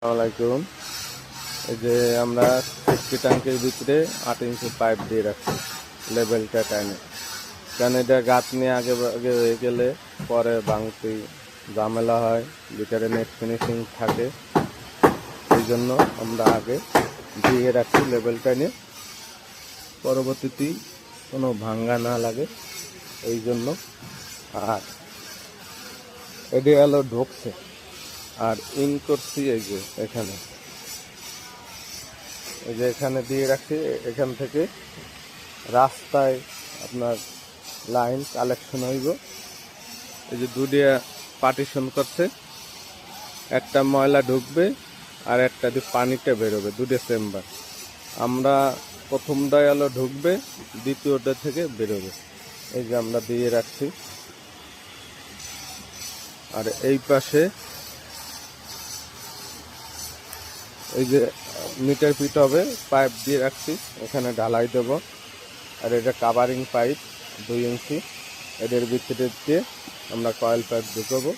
আসসালামাইকুম। এই যে আমরা সেফটি ট্যাঙ্কের ভিতরে 8 ইঞ্চি পাইপ দিয়ে রাখছি লেভেলটা টাইনে, কারণ এটা গাঁত নিয়ে আগে আগে হয়ে গেলে পরে ভাঙতে ঝামেলা হয়, ভিতরে নেট ফিনিশিং থাকে। এই জন্য আমরা আগে দিয়ে রাখছি লেভেল টাইনে, পরবর্তীতে কোনো ভাঙ্গা না লাগে এই জন্য। আর এটি আলো ঢুকছে আর ইন করছি এই যে এখানে, এই যে এখানে দিয়ে রাখছি। এখান থেকে রাস্তায় আপনার লাইন কালেকশন হইব। এই যে দুটিয়া পার্টিশন করছে, একটা ময়লা ঢুকবে আর একটা দিয়ে পানিটা বেরোবে, দুটো চেম্বার। আমরা প্রথমটায় আলো ঢুকবে, দ্বিতীয়টা থেকে বেরোবে। এই যে আমরা দিয়ে রাখছি। আর এই পাশে এই যে মিটার ফিট হবে পাইপ দিয়ে রাখছি, এখানে ঢালাই দেব। আর এটা কাভারিং পাইপ 2 ইঞ্চি, এদের ভিতরে দিয়ে আমরা কয়েল পাইপ ঢুকাবো।